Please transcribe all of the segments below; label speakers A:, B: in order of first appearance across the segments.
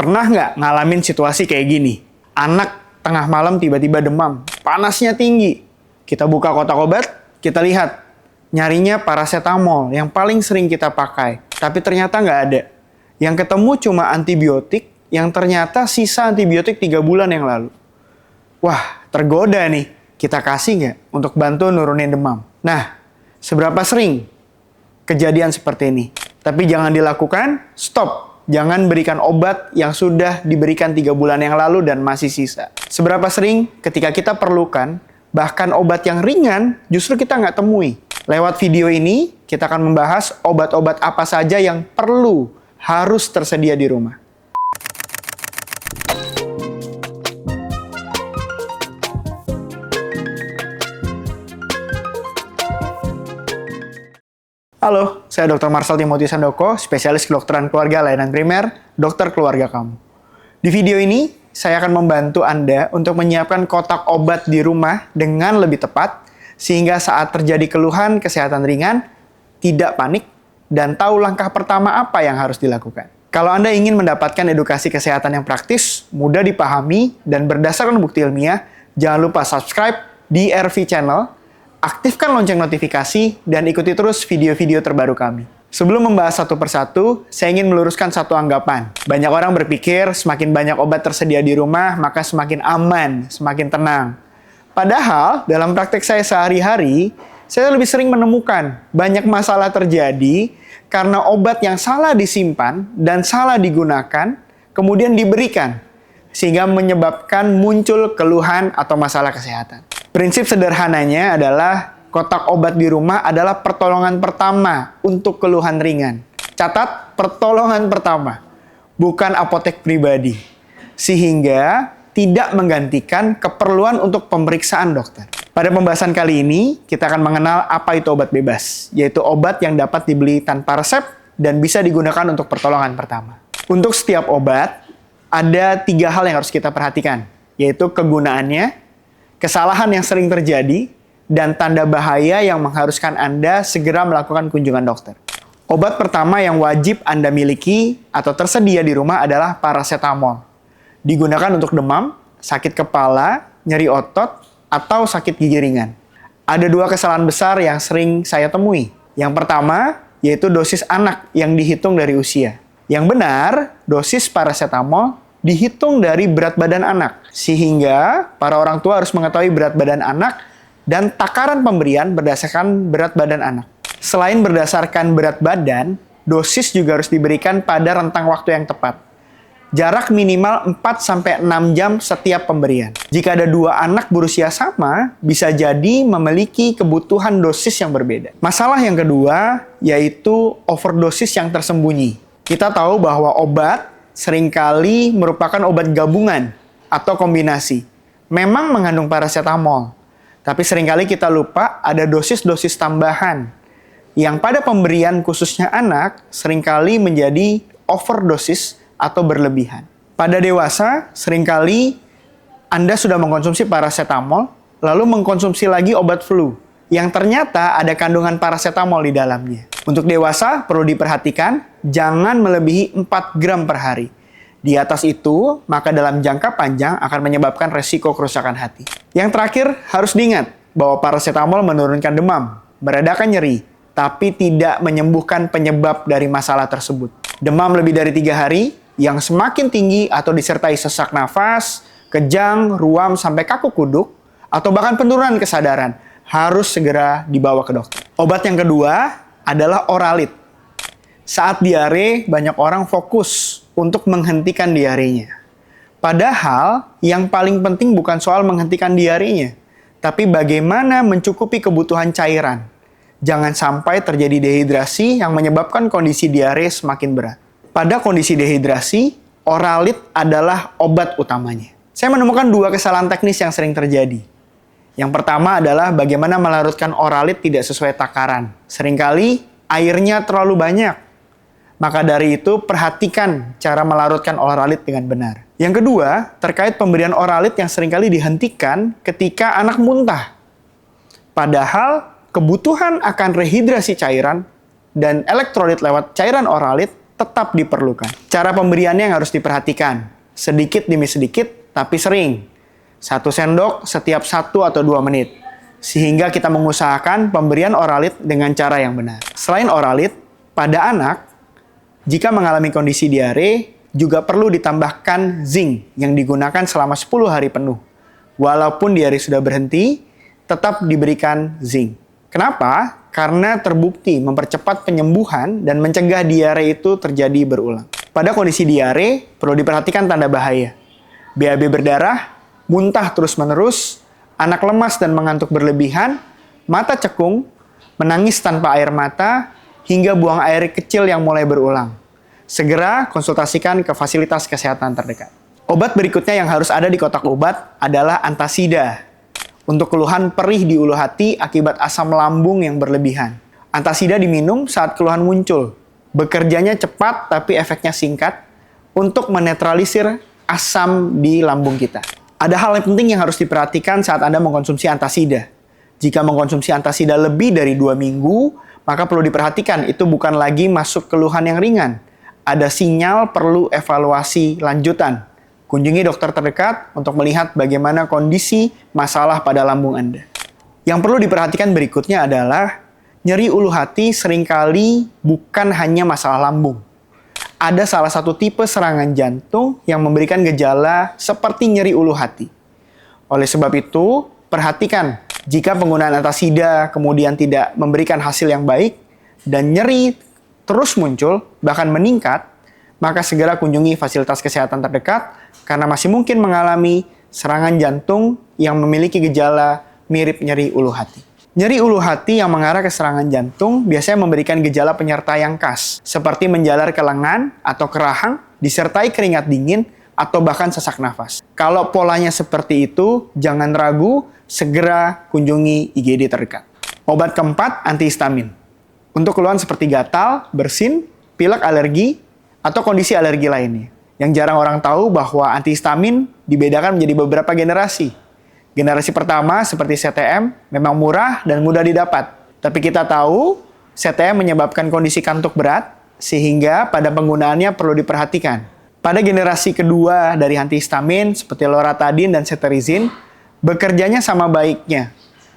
A: Pernah nggak ngalamin situasi kayak gini? Anak tengah malam tiba-tiba demam, panasnya tinggi. Kita buka kotak obat, kita lihat. Nyarinya paracetamol yang paling sering kita pakai. Tapi ternyata nggak ada. Yang ketemu cuma antibiotik yang ternyata sisa antibiotik 3 bulan yang lalu. Wah, tergoda nih. Kita kasih nggak untuk bantu nurunin demam? Nah, seberapa sering kejadian seperti ini? Tapi jangan dilakukan, stop. Jangan berikan obat yang sudah diberikan 3 bulan yang lalu dan masih sisa. Seberapa sering ketika kita perlukan, bahkan obat yang ringan justru kita nggak temui. Lewat video ini, kita akan membahas obat-obat apa saja yang harus tersedia di rumah. Halo, saya Dr. Marcel Timothy Sandoko, spesialis kedokteran keluarga layanan primer, dokter keluarga kamu. Di video ini, saya akan membantu Anda untuk menyiapkan kotak obat di rumah dengan lebih tepat, sehingga saat terjadi keluhan kesehatan ringan, tidak panik, dan tahu langkah pertama apa yang harus dilakukan. Kalau Anda ingin mendapatkan edukasi kesehatan yang praktis, mudah dipahami, dan berdasarkan bukti ilmiah, jangan lupa subscribe di RV Channel, aktifkan lonceng notifikasi, dan ikuti terus video-video terbaru kami. Sebelum membahas satu persatu, saya ingin meluruskan satu anggapan. Banyak orang berpikir semakin banyak obat tersedia di rumah, maka semakin aman, semakin tenang. Padahal, dalam praktek saya sehari-hari, saya lebih sering menemukan banyak masalah terjadi karena obat yang salah disimpan dan salah digunakan, kemudian diberikan, sehingga menyebabkan muncul keluhan atau masalah kesehatan. Prinsip sederhananya adalah kotak obat di rumah adalah pertolongan pertama untuk keluhan ringan. Catat, pertolongan pertama, bukan apotek pribadi. Sehingga tidak menggantikan keperluan untuk pemeriksaan dokter. Pada pembahasan kali ini, kita akan mengenal apa itu obat bebas, yaitu obat yang dapat dibeli tanpa resep dan bisa digunakan untuk pertolongan pertama. Untuk setiap obat, ada 3 hal yang harus kita perhatikan, yaitu kegunaannya, kesalahan yang sering terjadi, dan tanda bahaya yang mengharuskan Anda segera melakukan kunjungan dokter. Obat pertama yang wajib Anda miliki atau tersedia di rumah adalah paracetamol. Digunakan untuk demam, sakit kepala, nyeri otot, atau sakit gigi ringan. Ada 2 kesalahan besar yang sering saya temui. Yang pertama, yaitu dosis anak yang dihitung dari usia. Yang benar, dosis paracetamol dihitung dari berat badan anak. Sehingga para orang tua harus mengetahui berat badan anak dan takaran pemberian berdasarkan berat badan anak. Selain berdasarkan berat badan, dosis juga harus diberikan pada rentang waktu yang tepat. Jarak minimal 4-6 jam setiap pemberian. Jika ada 2 anak berusia sama, bisa jadi memiliki kebutuhan dosis yang berbeda. Masalah yang kedua, yaitu overdosis yang tersembunyi. Kita tahu bahwa obat seringkali merupakan obat gabungan atau kombinasi. Memang mengandung paracetamol, tapi seringkali kita lupa ada dosis-dosis tambahan yang pada pemberian khususnya anak seringkali menjadi overdosis atau berlebihan. Pada dewasa, seringkali Anda sudah mengkonsumsi paracetamol, lalu mengkonsumsi lagi obat flu, yang ternyata ada kandungan paracetamol di dalamnya. Untuk dewasa, perlu diperhatikan, jangan melebihi 4 gram per hari. Di atas itu, maka dalam jangka panjang akan menyebabkan resiko kerusakan hati. Yang terakhir, harus diingat bahwa paracetamol menurunkan demam, meredakan nyeri, tapi tidak menyembuhkan penyebab dari masalah tersebut. Demam lebih dari 3 hari, yang semakin tinggi atau disertai sesak nafas, kejang, ruam, sampai kaku kuduk, atau bahkan penurunan kesadaran, harus segera dibawa ke dokter. Obat yang kedua adalah Oralit. Saat diare, banyak orang fokus untuk menghentikan diarenya. Padahal, yang paling penting bukan soal menghentikan diarenya, tapi bagaimana mencukupi kebutuhan cairan. Jangan sampai terjadi dehidrasi yang menyebabkan kondisi diare semakin berat. Pada kondisi dehidrasi, Oralit adalah obat utamanya. Saya menemukan 2 kesalahan teknis yang sering terjadi. Yang pertama adalah bagaimana melarutkan Oralit tidak sesuai takaran. Seringkali airnya terlalu banyak. Maka dari itu, perhatikan cara melarutkan Oralit dengan benar. Yang kedua, terkait pemberian Oralit yang seringkali dihentikan ketika anak muntah. Padahal, kebutuhan akan rehidrasi cairan dan elektrolit lewat cairan Oralit tetap diperlukan. Cara pemberiannya yang harus diperhatikan. Sedikit demi sedikit, tapi sering. 1 sendok setiap 1 atau 2 menit. Sehingga kita mengusahakan pemberian Oralit dengan cara yang benar. Selain Oralit, pada anak, jika mengalami kondisi diare, juga perlu ditambahkan zinc yang digunakan selama 10 hari penuh. Walaupun diare sudah berhenti, tetap diberikan zinc. Kenapa? Karena terbukti mempercepat penyembuhan dan mencegah diare itu terjadi berulang. Pada kondisi diare, perlu diperhatikan tanda bahaya. BAB berdarah, muntah terus-menerus, anak lemas dan mengantuk berlebihan, mata cekung, menangis tanpa air mata, hingga buang air kecil yang mulai berulang. Segera konsultasikan ke fasilitas kesehatan terdekat. Obat berikutnya yang harus ada di kotak obat adalah antasida. Untuk keluhan perih di ulu hati akibat asam lambung yang berlebihan. Antasida diminum saat keluhan muncul. Bekerjanya cepat tapi efeknya singkat untuk menetralisir asam di lambung kita. Ada hal yang penting yang harus diperhatikan saat Anda mengkonsumsi antasida. Jika mengkonsumsi antasida lebih dari 2 minggu, maka perlu diperhatikan itu bukan lagi masuk keluhan yang ringan. Ada sinyal perlu evaluasi lanjutan. Kunjungi dokter terdekat untuk melihat bagaimana kondisi masalah pada lambung Anda. Yang perlu diperhatikan berikutnya adalah nyeri ulu hati seringkali bukan hanya masalah lambung. Ada salah satu tipe serangan jantung yang memberikan gejala seperti nyeri ulu hati. Oleh sebab itu, perhatikan jika penggunaan antasida kemudian tidak memberikan hasil yang baik dan nyeri terus muncul, bahkan meningkat, maka segera kunjungi fasilitas kesehatan terdekat karena masih mungkin mengalami serangan jantung yang memiliki gejala mirip nyeri ulu hati. Nyeri ulu hati yang mengarah ke serangan jantung biasanya memberikan gejala penyerta yang khas, seperti menjalar ke lengan atau ke rahang, disertai keringat dingin atau bahkan sesak nafas. Kalau polanya seperti itu, jangan ragu, segera kunjungi IGD terdekat. Obat keempat, antihistamin. Untuk keluhan seperti gatal, bersin, pilek alergi, atau kondisi alergi lainnya. Yang jarang orang tahu bahwa antihistamin dibedakan menjadi beberapa generasi. Generasi pertama seperti CTM memang murah dan mudah didapat. Tapi kita tahu CTM menyebabkan kondisi kantuk berat sehingga pada penggunaannya perlu diperhatikan. Pada generasi kedua dari antihistamin seperti loratadin dan cetirizine bekerjanya sama baiknya,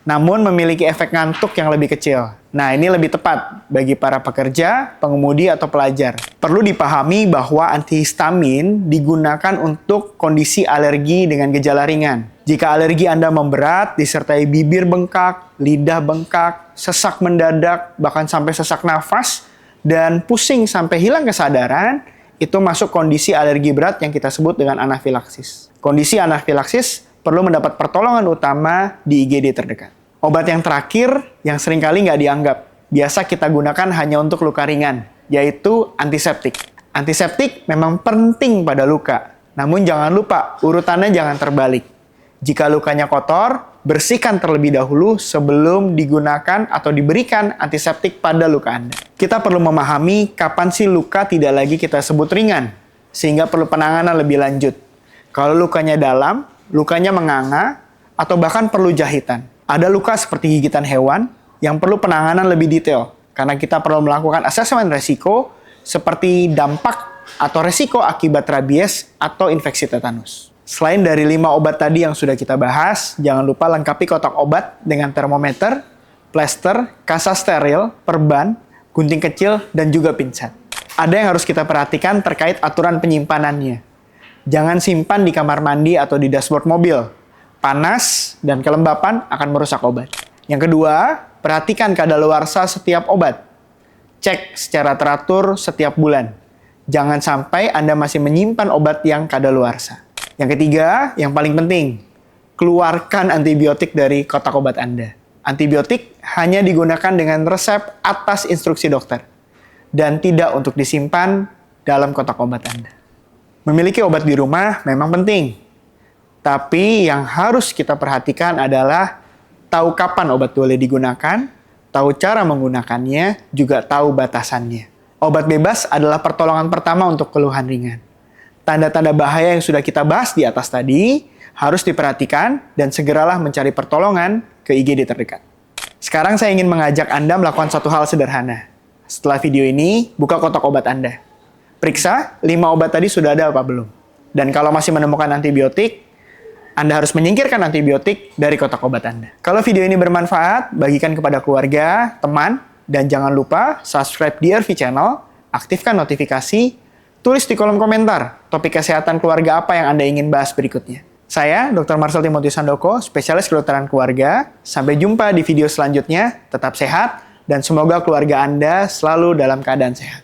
A: namun memiliki efek ngantuk yang lebih kecil. Nah, ini lebih tepat bagi para pekerja, pengemudi, atau pelajar. Perlu dipahami bahwa antihistamin digunakan untuk kondisi alergi dengan gejala ringan. Jika alergi Anda memberat, disertai bibir bengkak, lidah bengkak, sesak mendadak, bahkan sampai sesak nafas, dan pusing sampai hilang kesadaran, itu masuk kondisi alergi berat yang kita sebut dengan anafilaksis. Kondisi anafilaksis perlu mendapat pertolongan utama di IGD terdekat. Obat yang terakhir yang seringkali nggak dianggap, biasa kita gunakan hanya untuk luka ringan, yaitu antiseptik. Antiseptik memang penting pada luka, namun jangan lupa urutannya jangan terbalik. Jika lukanya kotor, bersihkan terlebih dahulu sebelum digunakan atau diberikan antiseptik pada luka Anda. Kita perlu memahami kapan sih luka tidak lagi kita sebut ringan, sehingga perlu penanganan lebih lanjut. Kalau lukanya dalam, lukanya menganga, atau bahkan perlu jahitan. Ada luka seperti gigitan hewan yang perlu penanganan lebih detail karena kita perlu melakukan asesmen resiko seperti dampak atau resiko akibat rabies atau infeksi tetanus. Selain dari 5 obat tadi yang sudah kita bahas, jangan lupa lengkapi kotak obat dengan termometer, plester, kasa steril, perban, gunting kecil, dan juga pinset. Ada yang harus kita perhatikan terkait aturan penyimpanannya. Jangan simpan di kamar mandi atau di dashboard mobil. Panas dan kelembapan akan merusak obat. Yang kedua, perhatikan kadaluarsa setiap obat. Cek secara teratur setiap bulan. Jangan sampai Anda masih menyimpan obat yang kadaluarsa. Yang ketiga, yang paling penting, keluarkan antibiotik dari kotak obat Anda. Antibiotik hanya digunakan dengan resep atas instruksi dokter dan tidak untuk disimpan dalam kotak obat Anda. Memiliki obat di rumah memang penting. Tapi yang harus kita perhatikan adalah tahu kapan obat boleh digunakan, tahu cara menggunakannya, juga tahu batasannya. Obat bebas adalah pertolongan pertama untuk keluhan ringan. Tanda-tanda bahaya yang sudah kita bahas di atas tadi harus diperhatikan dan segeralah mencari pertolongan ke IGD terdekat. Sekarang saya ingin mengajak Anda melakukan satu hal sederhana. Setelah video ini, buka kotak obat Anda. Periksa 5 obat tadi sudah ada apa belum. Dan kalau masih menemukan antibiotik, Anda harus menyingkirkan antibiotik dari kotak obat Anda. Kalau video ini bermanfaat, bagikan kepada keluarga, teman, dan jangan lupa subscribe DRV Channel, aktifkan notifikasi, tulis di kolom komentar topik kesehatan keluarga apa yang Anda ingin bahas berikutnya. Saya, Dr. Marcel Timotius Handoko, spesialis kedokteran keluarga. Sampai jumpa di video selanjutnya, tetap sehat, dan semoga keluarga Anda selalu dalam keadaan sehat.